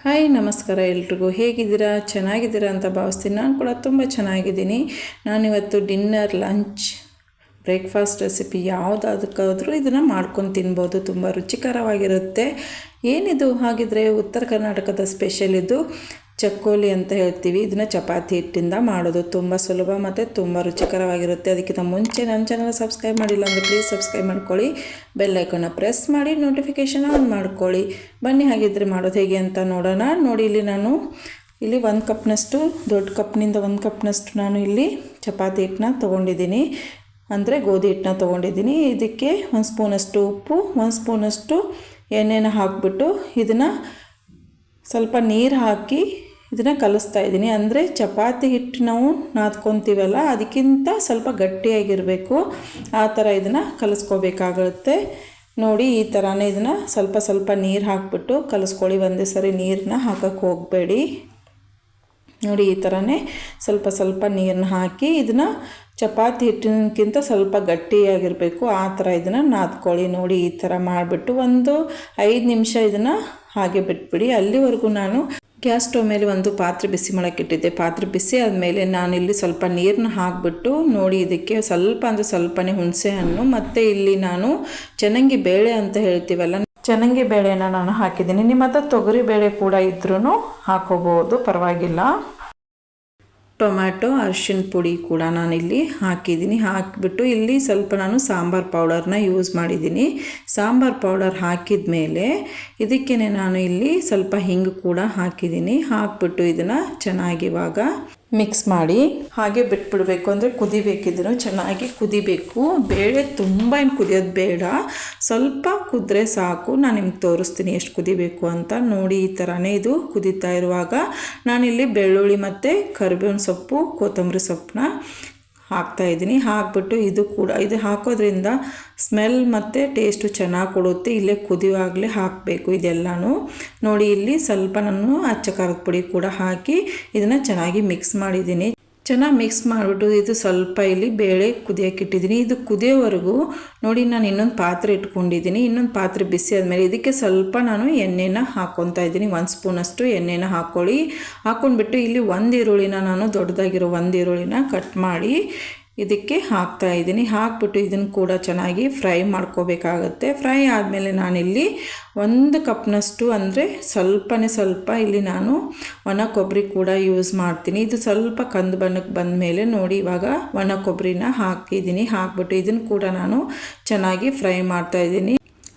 Hi ನಮಸ್ಕಾರ ಎಲ್ರಿಗೂ. ಹೇಗಿದ್ದೀರಾ? ಚೆನ್ನಾಗಿದ್ದೀರಾ ಅಂತ ಭಾವಿಸ್ತೀನಿ. ನಾನು ಕೂಡ ತುಂಬ ಚೆನ್ನಾಗಿದ್ದೀನಿ. ನಾನಿವತ್ತು ಡಿನ್ನರ್, ಲಂಚ್, ಬ್ರೇಕ್ಫಾಸ್ಟ್ ರೆಸಿಪಿ ಯಾವುದಾದಕ್ಕಾದರೂ ಇದನ್ನು ಮಾಡ್ಕೊಂಡು ತಿನ್ಬೋದು. ತುಂಬ ರುಚಿಕರವಾಗಿರುತ್ತೆ. ಏನಿದು ಹಾಗಿದ್ರೆ ಉತ್ತರ ಕರ್ನಾಟಕದ ಸ್ಪೆಷಲ್ ಇದು ಚಕ್ಕೋಲಿ ಅಂತ ಹೇಳ್ತೀವಿ. ಇದನ್ನು ಚಪಾತಿ ಹಿಟ್ಟಿಂದ ಮಾಡೋದು. ತುಂಬ ಸುಲಭ ಮತ್ತು ತುಂಬ ರುಚಿಕರವಾಗಿರುತ್ತೆ. ಅದಕ್ಕಿಂತ ಮುಂಚೆ ನನ್ನ ಚಾನಲ್ ಸಬ್ಸ್ಕ್ರೈಬ್ ಮಾಡಿಲ್ಲ ಅಂದರೆ ಪ್ಲೀಸ್ ಸಬ್ಸ್ಕ್ರೈಬ್ ಮಾಡ್ಕೊಳ್ಳಿ. ಬೆಲ್ ಐಕಾನ್ನ ಪ್ರೆಸ್ ಮಾಡಿ ನೋಟಿಫಿಕೇಷನ್ ಆನ್ ಮಾಡ್ಕೊಳ್ಳಿ. ಬನ್ನಿ ಹಾಗಿದ್ರೆ ಮಾಡೋದು ಹೇಗೆ ಅಂತ ನೋಡೋಣ. ನೋಡಿ, ಇಲ್ಲಿ 1 ಕಪ್ನಷ್ಟು, ದೊಡ್ಡ ಕಪ್ನಿಂದ 1 ಕಪ್ನಷ್ಟು ನಾನು ಇಲ್ಲಿ ಚಪಾತಿ ಹಿಟ್ಟನ್ನ ತೊಗೊಂಡಿದ್ದೀನಿ, ಅಂದರೆ ಗೋಧಿ ಹಿಟ್ಟನ್ನ ತೊಗೊಂಡಿದ್ದೀನಿ. ಇದಕ್ಕೆ 1 ಸ್ಪೂನಷ್ಟು ಉಪ್ಪು, 1 ಸ್ಪೂನಷ್ಟು ಎಣ್ಣೆನ ಹಾಕಿಬಿಟ್ಟು ಇದನ್ನು ಸ್ವಲ್ಪ ನೀರು ಹಾಕಿ ಇದನ್ನು ಕಲಿಸ್ತಾ ಇದ್ದೀನಿ. ಅಂದರೆ ಚಪಾತಿ ಹಿಟ್ಟು ನಾವು ನಾದ್ಕೊತೀವಲ್ಲ, ಅದಕ್ಕಿಂತ ಸ್ವಲ್ಪ ಗಟ್ಟಿಯಾಗಿರಬೇಕು. ಆ ಥರ ಇದನ್ನು ಕಲಿಸ್ಕೋಬೇಕಾಗುತ್ತೆ. ನೋಡಿ, ಈ ಥರನೇ ಇದನ್ನು ಸ್ವಲ್ಪ ನೀರು ಹಾಕಿಬಿಟ್ಟು ಕಲಿಸ್ಕೊಳ್ಳಿ. ಒಂದೇ ಸರಿ ನೀರನ್ನ ಹಾಕೋಕ್ಕೆ ಹೋಗಬೇಡಿ. ನೋಡಿ, ಈ ಥರನೇ ಸ್ವಲ್ಪ ನೀರನ್ನ ಹಾಕಿ ಇದನ್ನು ಚಪಾತಿ ಹಿಟ್ಟಿನಕ್ಕಿಂತ ಸ್ವಲ್ಪ ಗಟ್ಟಿಯಾಗಿರಬೇಕು. ಆ ಥರ ಇದನ್ನು ನಾದ್ಕೊಳ್ಳಿ. ನೋಡಿ, ಈ ಥರ ಮಾಡಿಬಿಟ್ಟು ಒಂದು 5 ನಿಮಿಷ ಇದನ್ನು ಹಾಗೆ ಬಿಟ್ಬಿಡಿ. ಅಲ್ಲಿವರೆಗೂ ನಾನು ಗ್ಯಾಸ್ ಸ್ಟವ್ ಮೇಲೆ ಒಂದು ಪಾತ್ರೆ ಬಿಸಿ ಮಾಡೋಕ್ಕಿಟ್ಟಿದ್ದೆ. ಪಾತ್ರೆ ಬಿಸಿ ಆದಮೇಲೆ ನಾನಿಲ್ಲಿ ಸ್ವಲ್ಪ ನೀರನ್ನ ಹಾಕಿಬಿಟ್ಟು, ನೋಡಿ, ಇದಕ್ಕೆ ಸ್ವಲ್ಪನೇ ಹುಣಸೆ ಹಣ್ಣು ಮತ್ತು ಇಲ್ಲಿ ನಾನು ಚನ್ನಂಗಿ ಬೇಳೆ ಅಂತ ಹೇಳ್ತೀವಲ್ಲ, ಚನ್ನಂಗಿ ಬೇಳೆನ ನಾನು ಹಾಕಿದ್ದೀನಿ. ನಿಮ್ಮ ಹತ್ರ ತೊಗರಿ ಬೇಳೆ ಕೂಡ ಇದ್ರೂ ಹಾಕೋಬೋದು, ಪರವಾಗಿಲ್ಲ. ಟೊಮ್ಯಾಟೊ, ಅರಿಶಿನ ಪುಡಿ ಕೂಡ ನಾನಿಲ್ಲಿ ಹಾಕಿದ್ದೀನಿ. ಹಾಕಿಬಿಟ್ಟು ಇಲ್ಲಿ ಸ್ವಲ್ಪ ನಾನು ಸಾಂಬಾರು ಪೌಡರ್ನ ಯೂಸ್ ಮಾಡಿದ್ದೀನಿ. ಸಾಂಬಾರು ಪೌಡರ್ ಹಾಕಿದ ಮೇಲೆ ಇದಕ್ಕೆ ನಾನು ಇಲ್ಲಿ ಸ್ವಲ್ಪ ಹಿಂಗು ಕೂಡ ಹಾಕಿದ್ದೀನಿ. ಹಾಕಿಬಿಟ್ಟು ಇದನ್ನು ಚೆನ್ನಾಗಿ ಇವಾಗ ಮಿಕ್ಸ್ ಮಾಡಿ ಹಾಗೆ ಬಿಟ್ಬಿಡಬೇಕು. ಅಂದರೆ ಕುದಿಬೇಕಿದ್ರು ಚೆನ್ನಾಗಿ ಕುದಿಬೇಕು. ಬೇಳೆ ತುಂಬ ಏನು ಕುದಿಯೋದು ಬೇಡ, ಸ್ವಲ್ಪ ಕುದ್ರೆ ಸಾಕು. ನಾನು ನಿಮ್ಗೆ ತೋರಿಸ್ತೀನಿ ಎಷ್ಟು ಕುದಿಬೇಕು ಅಂತ. ನೋಡಿ, ಈ ಥರನೇ ಇದು ಕುದೀತಾ ಇರುವಾಗ ನಾನಿಲ್ಲಿ ಬೆಳ್ಳುಳ್ಳಿ ಮತ್ತು ಕರಿಬೇವಿನ ಸೊಪ್ಪು, ಕೊತ್ತಂಬರಿ ಸೊಪ್ಪನ್ನ ಹಾಕ್ತಾಯಿದ್ದೀನಿ. ಹಾಕ್ಬಿಟ್ಟು ಇದು ಹಾಕೋದ್ರಿಂದ ಸ್ಮೆಲ್ ಮತ್ತು ಟೇಸ್ಟು ಚೆನ್ನಾಗಿ ಕೊಡುತ್ತೆ. ಇಲ್ಲೇ ಕುದಿಯುವಾಗಲೇ ಹಾಕಬೇಕು ಇದೆಲ್ಲನೂ. ನೋಡಿ, ಇಲ್ಲಿ ಸ್ವಲ್ಪ ನಾನು ಅಚ್ಚ ಖಾರದ ಪುಡಿ ಕೂಡ ಹಾಕಿ ಇದನ್ನು ಚೆನ್ನಾಗಿ ಮಿಕ್ಸ್ ಮಾಡಿದ್ದೀನಿ. ಚೆನ್ನಾಗಿ ಮಿಕ್ಸ್ ಮಾಡಿಬಿಟ್ಟು ಇದು ಸ್ವಲ್ಪ ಇಲ್ಲಿ ಬೇಳೆ ಕುದಿಯೋಕ್ಕಿಟ್ಟಿದ್ದೀನಿ. ಇದು ಕುದಿಯೋವರೆಗೂ ನೋಡಿ, ನಾನು ಇನ್ನೊಂದು ಪಾತ್ರೆ ಇಟ್ಕೊಂಡಿದ್ದೀನಿ. ಇನ್ನೊಂದು ಪಾತ್ರೆ ಬಿಸಿ ಆದಮೇಲೆ ಇದಕ್ಕೆ ಸ್ವಲ್ಪ ನಾನು ಎಣ್ಣೆನ ಹಾಕ್ಕೊತಾ ಇದ್ದೀನಿ. 1 ಸ್ಪೂನಷ್ಟು ಎಣ್ಣೆನ ಹಾಕ್ಕೊಂಡ್ಬಿಟ್ಟು ಇಲ್ಲಿ 1 ಈರುಳ್ಳಿನ ನಾನು ದೊಡ್ಡದಾಗಿರೋ 1 ಈರುಳ್ಳಿನ ಕಟ್ ಮಾಡಿ ಇದಕ್ಕೆ ಹಾಕ್ತಾ ಇದ್ದೀನಿ. ಹಾಕ್ಬಿಟ್ಟು ಇದನ್ನು ಕೂಡ ಚೆನ್ನಾಗಿ ಫ್ರೈ ಮಾಡ್ಕೋಬೇಕಾಗತ್ತೆ. ಫ್ರೈ ಆದಮೇಲೆ ನಾನಿಲ್ಲಿ 1 ಕಪ್ನಷ್ಟು, ಅಂದರೆ ಸ್ವಲ್ಪ ಇಲ್ಲಿ ನಾನು ಒಣ ಕೊಬ್ಬರಿ ಕೂಡ ಯೂಸ್ ಮಾಡ್ತೀನಿ. ಇದು ಸ್ವಲ್ಪ ಕಂದು ಬಣ್ಣಕ್ಕೆ ಬಂದ ಮೇಲೆ ನೋಡಿ, ಇವಾಗ ಒಣ ಕೊಬ್ಬರಿನ ಹಾಕಿದ್ದೀನಿ. ಹಾಕ್ಬಿಟ್ಟು ಇದನ್ನು ಕೂಡ ನಾನು ಚೆನ್ನಾಗಿ ಫ್ರೈ ಮಾಡ್ತಾಯಿದ್ದೀನಿ.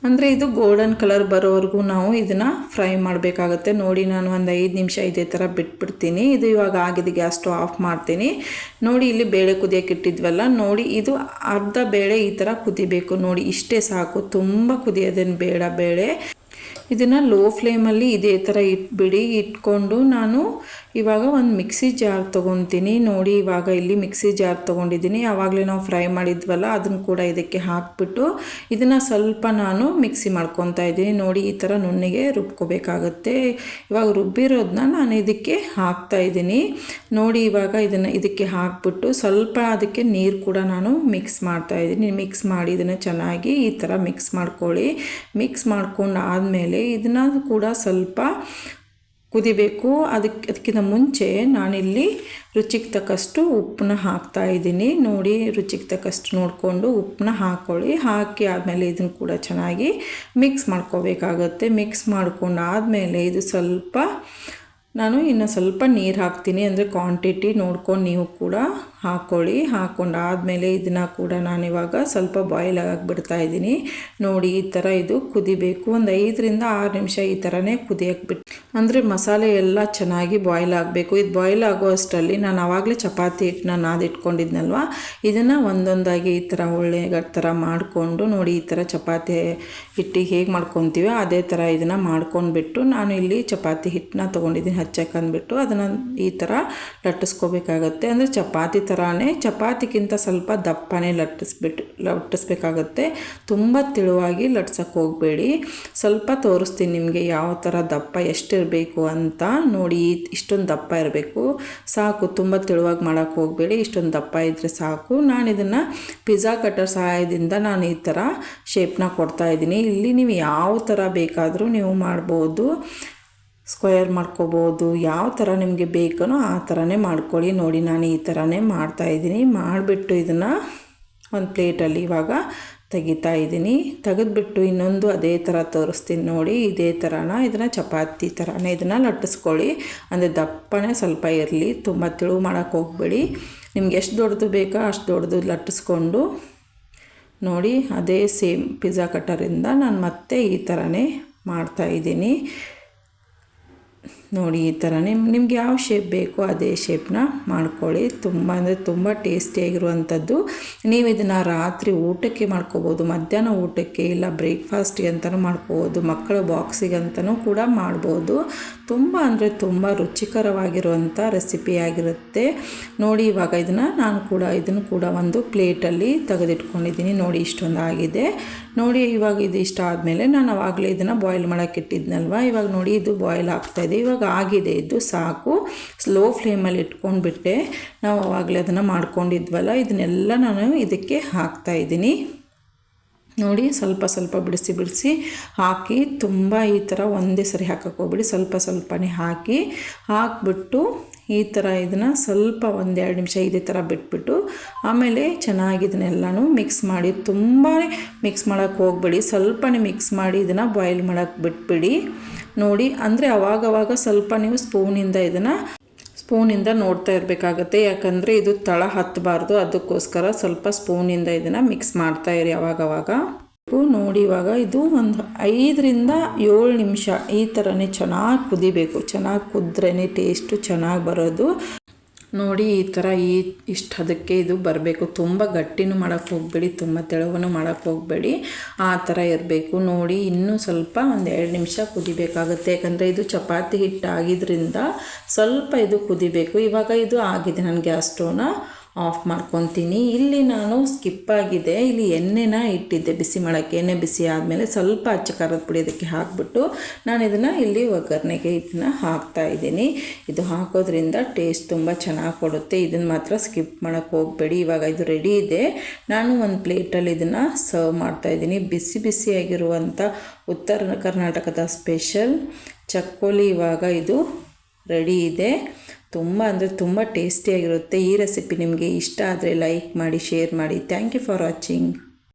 ಅಂದರೆ ಇದು ಗೋಲ್ಡನ್ ಕಲರ್ ಬರೋವರೆಗೂ ನಾವು ಇದನ್ನು ಫ್ರೈ ಮಾಡಬೇಕಾಗತ್ತೆ. ನೋಡಿ, ನಾನು ಒಂದು 5 ನಿಮಿಷ ಇದೇ ಥರ ಬಿಟ್ಬಿಡ್ತೀನಿ. ಇದು ಇವಾಗ ಆಗಿದೆ. ಗ್ಯಾಸ್ ಸ್ಟವ್ ಆಫ್ ಮಾಡ್ತೀನಿ. ನೋಡಿ, ಇಲ್ಲಿ ಬೇಳೆ ಕುದಿಯೋಕೆ ಇಟ್ಟಿದ್ವಲ್ಲ, ನೋಡಿ, ಇದು ಅರ್ಧ ಬೇಳೆ ಈ ಥರ ಕುದಿಬೇಕು. ನೋಡಿ, ಇಷ್ಟೇ ಸಾಕು, ತುಂಬ ಕುದಿಯೋದೇನು ಬೇಡ ಬೇಳೆ. ಇದನ್ನು ಲೋ ಫ್ಲೇಮಲ್ಲಿ ಇದೇ ಥರ ಇಟ್ಕೊಂಡು ನಾನು ಇವಾಗ ಒಂದು ಮಿಕ್ಸಿ ಜಾರ್ ತೊಗೊತೀನಿ. ನೋಡಿ, ಇವಾಗ ಇಲ್ಲಿ ಮಿಕ್ಸಿ ಜಾರ್ ತೊಗೊಂಡಿದ್ದೀನಿ. ಆವಾಗಲೇ ನಾವು ಫ್ರೈ ಮಾಡಿದ್ವಲ್ಲ, ಅದನ್ನು ಕೂಡ ಇದಕ್ಕೆ ಹಾಕಿಬಿಟ್ಟು ಇದನ್ನು ಸ್ವಲ್ಪ ನಾನು ಮಿಕ್ಸಿ ಮಾಡ್ಕೊತಾ ಇದ್ದೀನಿ. ನೋಡಿ, ಈ ಥರ ನುಣ್ಣಗೆ ರುಬ್ಕೋಬೇಕಾಗತ್ತೆ. ಇವಾಗ ರುಬ್ಬಿರೋದನ್ನ ನಾನು ಇದಕ್ಕೆ ಹಾಕ್ತಾಯಿದ್ದೀನಿ. ನೋಡಿ, ಇವಾಗ ಇದಕ್ಕೆ ಹಾಕ್ಬಿಟ್ಟು ಸ್ವಲ್ಪ ಅದಕ್ಕೆ ನೀರು ಕೂಡ ನಾನು ಮಿಕ್ಸ್ ಮಾಡ್ತಾಯಿದ್ದೀನಿ. ಮಿಕ್ಸ್ ಮಾಡಿ ಇದನ್ನು ಚೆನ್ನಾಗಿ ಈ ಥರ ಮಿಕ್ಸ್ ಮಾಡ್ಕೊಳ್ಳಿ. ಮಿಕ್ಸ್ ಮಾಡ್ಕೊಂಡು ಆದಮೇಲೆ ಇದನ್ನು ಕೂಡ ಸ್ವಲ್ಪ ಕುದಿಬೇಕು. ಅದಕ್ಕಿಂತ ಮುಂಚೆ ನಾನಿಲ್ಲಿ ರುಚಿಗೆ ತಕ್ಕಷ್ಟು ಉಪ್ಪನ್ನ ಹಾಕ್ತಾಯಿದ್ದೀನಿ. ನೋಡಿ, ರುಚಿಗೆ ತಕ್ಕಷ್ಟು ನೋಡಿಕೊಂಡು ಉಪ್ಪನ್ನ ಹಾಕ್ಕೊಳ್ಳಿ. ಹಾಕಿ ಆದಮೇಲೆ ಇದನ್ನು ಕೂಡ ಚೆನ್ನಾಗಿ ಮಿಕ್ಸ್ ಮಾಡ್ಕೋಬೇಕಾಗತ್ತೆ. ಮಿಕ್ಸ್ ಮಾಡ್ಕೊಂಡು ಆದಮೇಲೆ ಇದು ನಾನು ಇನ್ನು ಸ್ವಲ್ಪ ನೀರು ಹಾಕ್ತೀನಿ. ಅಂದರೆ ಕ್ವಾಂಟಿಟಿ ನೋಡ್ಕೊಂಡು ನೀವು ಕೂಡ ಹಾಕ್ಕೊಳ್ಳಿ. ಹಾಕ್ಕೊಂಡಾದಮೇಲೆ ಇದನ್ನು ಕೂಡ ನಾನಿವಾಗ ಸ್ವಲ್ಪ ಬಾಯ್ಲ್ ಆಗಿಬಿಡ್ತಾಯಿದ್ದೀನಿ. ನೋಡಿ, ಈ ಥರ ಇದು ಕುದಿಬೇಕು. ಒಂದು 5ರಿಂದ 6 ನಿಮಿಷ ಈ ಥರನೇ ಕುದಿಯೋಕೆ ಬಿಟ್ಟು, ಅಂದರೆ ಮಸಾಲೆ ಎಲ್ಲ ಚೆನ್ನಾಗಿ ಬಾಯ್ಲ್ ಆಗಬೇಕು. ಇದು ಬಾಯ್ಲ್ ಆಗೋ ಅಷ್ಟರಲ್ಲಿ ನಾನು ಆವಾಗಲೇ ಚಪಾತಿ ಹಿಟ್ಟನ್ನ ನಾದಿಟ್ಕೊಂಡಿದ್ನಲ್ವ, ಇದನ್ನು ಒಂದೊಂದಾಗಿ ಈ ಥರ ಒಳ್ಳೆ ಥರ ಮಾಡಿಕೊಂಡು, ನೋಡಿ, ಈ ಥರ ಚಪಾತಿ ಹಿಟ್ಟಿಗೆ ಹೇಗೆ ಮಾಡ್ಕೊತೀವೋ ಅದೇ ಥರ ಇದನ್ನು ಮಾಡ್ಕೊಂಡ್ಬಿಟ್ಟು ನಾನು ಇಲ್ಲಿ ಚಪಾತಿ ಹಿಟ್ಟನ್ನ ತೊಗೊಂಡಿದ್ದೀನಿ. ಹಚ್ಚಕ್ಕಂದ್ಬಿಟ್ಟು ಅದನ್ನು ಈ ಥರ ಲಟ್ಟಿಸ್ಕೋಬೇಕಾಗತ್ತೆ. ಅಂದರೆ ಚಪಾತಿ ಥರನೇ, ಚಪಾತಿಗಿಂತ ಸ್ವಲ್ಪ ದಪ್ಪನೇ ಲಟ್ಟಿಸ್ಬೇಕಾಗತ್ತೆ. ತುಂಬ ತೆಳುವಾಗಿ ಲಟ್ಸೋಕ್ಕೆ ಹೋಗಬೇಡಿ. ಸ್ವಲ್ಪ ತೋರಿಸ್ತೀನಿ ನಿಮಗೆ ಯಾವ ಥರ ದಪ್ಪ ಎಷ್ಟಿರಬೇಕು ಅಂತ. ನೋಡಿ, ಇಷ್ಟೊಂದು ದಪ್ಪ ಇರಬೇಕು ಸಾಕು. ತುಂಬ ತೆಳುವಾಗಿ ಮಾಡೋಕ್ಕೆ ಹೋಗಬೇಡಿ, ಇಷ್ಟೊಂದು ದಪ್ಪ ಇದ್ದರೆ ಸಾಕು. ನಾನು ಇದನ್ನು ಪಿಜ್ಜಾ ಕಟ್ಟರ್ ಸಹಾಯದಿಂದ ನಾನು ಈ ಥರ ಶೇಪ್ನ ಕೊಡ್ತಾಯಿದ್ದೀನಿ. ಇಲ್ಲಿ ನೀವು ಯಾವ ಥರ ಬೇಕಾದರೂ ನೀವು ಮಾಡ್ಬೋದು. ಸ್ಕ್ವೇರ್ ಮಾಡ್ಕೋಬೋದು, ಯಾವ ಥರ ನಿಮಗೆ ಬೇಕೋ ಆ ಥರನೇ ಮಾಡ್ಕೊಳ್ಳಿ. ನೋಡಿ ನಾನು ಈ ಥರನೇ ಮಾಡ್ತಾಯಿದ್ದೀನಿ. ಮಾಡಿಬಿಟ್ಟು ಇದನ್ನು ಒಂದು ಪ್ಲೇಟಲ್ಲಿ ಇವಾಗ ತೆಗಿತಾ ಇದ್ದೀನಿ. ತೆಗೆದುಬಿಟ್ಟು ಇನ್ನೊಂದು ಅದೇ ಥರ ತೋರಿಸ್ತೀನಿ ನೋಡಿ. ಇದೇ ಥರನ ಇದನ್ನು ಚಪಾತಿ ಥರನೇ ಇದನ್ನು ಲಟ್ಟಿಸ್ಕೊಳ್ಳಿ. ಅಂದರೆ ದಪ್ಪನೇ ಸ್ವಲ್ಪ ಇರಲಿ, ತುಂಬ ತೆಳು ಮಾಡೋಕ್ಕೆ ಹೋಗಬೇಡಿ. ನಿಮ್ಗೆ ಎಷ್ಟು ದೊಡ್ಡದು ಬೇಕೋ ಅಷ್ಟು ದೊಡ್ಡದು ಲಟ್ಟಿಸ್ಕೊಂಡು ನೋಡಿ. ಅದೇ ಸೇಮ್ ಪಿಜ್ಜಾ ಕಟ್ಟರಿಂದ ನಾನು ಮತ್ತೆ ಈ ಥರನೇ ಮಾಡ್ತಾಯಿದ್ದೀನಿ ನೋಡಿ. ಈ ಥರ ನಿಮ್ಗೆ ಯಾವ ಶೇಪ್ ಬೇಕೋ ಅದೇ ಶೇಪ್ನ ಮಾಡ್ಕೊಳ್ಳಿ. ತುಂಬ ಅಂದರೆ ತುಂಬ ಟೇಸ್ಟಿಯಾಗಿರುವಂಥದ್ದು. ನೀವು ಇದನ್ನು ರಾತ್ರಿ ಊಟಕ್ಕೆ ಮಾಡ್ಕೋಬೋದು, ಮಧ್ಯಾಹ್ನ ಊಟಕ್ಕೆ, ಇಲ್ಲ ಬ್ರೇಕ್ಫಾಸ್ಟ್ಗೆ ಅಂತಲೂ ಮಾಡ್ಕೋಬೋದು, ಮಕ್ಕಳ ಬಾಕ್ಸಿಗೆ ಅಂತಲೂ ಕೂಡ ಮಾಡ್ಬೋದು. ತುಂಬ ಅಂದರೆ ತುಂಬ ರುಚಿಕರವಾಗಿರುವಂಥ ರೆಸಿಪಿಯಾಗಿರುತ್ತೆ ನೋಡಿ. ಇವಾಗ ಇದನ್ನು ಕೂಡ ಒಂದು ಪ್ಲೇಟಲ್ಲಿ ತೆಗೆದಿಟ್ಕೊಂಡಿದ್ದೀನಿ ನೋಡಿ. ಇಷ್ಟೊಂದು ಆಗಿದೆ ನೋಡಿ. ಇವಾಗ ಇದು ಇಷ್ಟ ಆದಮೇಲೆ ನಾನು ಆವಾಗಲೇ ಇದನ್ನು ಬಾಯ್ಲ್ ಮಾಡೋಕ್ಕೆ ಇಟ್ಟಿದ್ನಲ್ವ, ಇವಾಗ ನೋಡಿ ಇದು ಬಾಯ್ಲ್ ಆಗ್ತಾಯಿದೆ. ಇವಾಗ ಆಗಿದೆ, ಇದು ಸಾಕು. ಸ್ಲೋ ಫ್ಲೇಮಲ್ಲಿ ಇಟ್ಕೊಂಡ್ಬಿಟ್ಟೆ. ನಾವು ಆವಾಗಲೇ ಅದನ್ನು ಮಾಡ್ಕೊಂಡಿದ್ವಲ್ಲ, ಇದನ್ನೆಲ್ಲ ನಾನು ಇದಕ್ಕೆ ಹಾಕ್ತಾಯಿದ್ದೀನಿ ನೋಡಿ. ಸ್ವಲ್ಪ ಸ್ವಲ್ಪ ಬಿಡಿಸಿ ಹಾಕಿ, ತುಂಬ ಈ ಥರ ಒಂದೇ ಸರಿ ಹಾಕಕ್ಕೆ ಹೋಗ್ಬಿಡಿ, ಸ್ವಲ್ಪ ಸ್ವಲ್ಪನೇ ಹಾಕಿಬಿಟ್ಟು ಈ ಥರ ಇದನ್ನು ಸ್ವಲ್ಪ 1-2 ನಿಮಿಷ ಇದೇ ಥರ ಬಿಟ್ಬಿಟ್ಟು ಆಮೇಲೆ ಚೆನ್ನಾಗಿ ಇದನ್ನೆಲ್ಲನೂ ಮಿಕ್ಸ್ ಮಾಡಿ. ತುಂಬಾ ಮಿಕ್ಸ್ ಮಾಡೋಕ್ಕೆ ಹೋಗಬೇಡಿ, ಸ್ವಲ್ಪನೇ ಮಿಕ್ಸ್ ಮಾಡಿ ಇದನ್ನು ಬಾಯ್ಲ್ ಮಾಡೋಕ್ಕೆ ಬಿಟ್ಬಿಡಿ ನೋಡಿ. ಅಂದರೆ ಅವಾಗವಾಗ ಸ್ವಲ್ಪ ನೀವು ಸ್ಪೂನಿಂದ ನೋಡ್ತಾ ಇರಬೇಕಾಗತ್ತೆ, ಯಾಕಂದರೆ ಇದು ತಳ ಹತ್ತಬಾರ್ದು. ಅದಕ್ಕೋಸ್ಕರ ಸ್ವಲ್ಪ ಸ್ಪೂನಿಂದ ಇದನ್ನು ಮಿಕ್ಸ್ ಮಾಡ್ತಾ ಇರಿ ಅವಾಗವಾಗ ನೋಡಿ. ಇವಾಗ ಇದು ಒಂದು 5-7 ನಿಮಿಷ ಈ ಥರನೇ ಚೆನ್ನಾಗಿ ಕುದಿಬೇಕು. ಚೆನ್ನಾಗಿ ಕುದ್ರೇ ಟೇಸ್ಟು ಚೆನ್ನಾಗಿ ಬರೋದು ನೋಡಿ. ಈ ಥರ ಇಷ್ಟು ಅದಕ್ಕೆ ಇದು ಬರಬೇಕು. ತುಂಬ ಗಟ್ಟಿನೂ ಮಾಡೋಕ್ಕೆ ಹೋಗಬೇಡಿ, ತುಂಬ ತೆಳುವೂ ಮಾಡೋಕ್ಕೆ ಹೋಗಬೇಡಿ, ಆ ಥರ ಇರಬೇಕು ನೋಡಿ. ಇನ್ನೂ ಸ್ವಲ್ಪ 1-2 ನಿಮಿಷ ಕುದಿಬೇಕಾಗುತ್ತೆ, ಯಾಕಂದರೆ ಇದು ಚಪಾತಿ ಹಿಟ್ಟು ಆಗಿದ್ದರಿಂದ ಸ್ವಲ್ಪ ಇದು ಕುದಿಬೇಕು. ಇವಾಗ ಇದು ಆಗಿದೆ. ನಾನು ಗ್ಯಾಸ್ ಸ್ಟವ್ನ ಆಫ್ ಮಾಡ್ಕೊತೀನಿ. ಇಲ್ಲಿ ನಾನು ಸ್ಕಿಪ್ಪಾಗಿದೆ, ಇಲ್ಲಿ ಎಣ್ಣೆನ ಇಟ್ಟಿದ್ದೆ ಬಿಸಿ ಮಾಡೋಕ್ಕೆ. ಎಣ್ಣೆ ಬಿಸಿ ಆದಮೇಲೆ ಸ್ವಲ್ಪ ಅಚ್ಚ ಖಾರದ ಪುಡಿ ಅದಕ್ಕೆ ಹಾಕಿಬಿಟ್ಟು ನಾನು ಇದನ್ನು ಇಲ್ಲಿ ಒಗ್ಗರಣೆಗೆ ಇದನ್ನು ಹಾಕ್ತಾಯಿದ್ದೀನಿ. ಇದು ಹಾಕೋದ್ರಿಂದ ಟೇಸ್ಟ್ ತುಂಬ ಚೆನ್ನಾಗಿ ಕೊಡುತ್ತೆ. ಇದನ್ನು ಮಾತ್ರ ಸ್ಕಿಪ್ ಮಾಡೋಕ್ಕೆ ಹೋಗಬೇಡಿ. ಇವಾಗ ಇದು ರೆಡಿ ಇದೆ. ನಾನು ಒಂದು ಪ್ಲೇಟಲ್ಲಿ ಇದನ್ನು ಸರ್ವ್ ಮಾಡ್ತಾಯಿದ್ದೀನಿ. ಬಿಸಿಯಾಗಿರುವಂಥ ಉತ್ತರ ಕರ್ನಾಟಕದ ಸ್ಪೆಷಲ್ ಚಕ್ಕೋಲಿ ಇವಾಗ ಇದು ರೆಡಿ ಇದೆ. ತುಂಬ ಅಂದರೆ ತುಂಬ ಟೇಸ್ಟಿಯಾಗಿರುತ್ತೆ. ಈ ರೆಸಿಪಿ ನಿಮಗೆ ಇಷ್ಟ ಆದರೆ ಲೈಕ್ ಮಾಡಿ, ಶೇರ್ ಮಾಡಿ. Thank you for watching.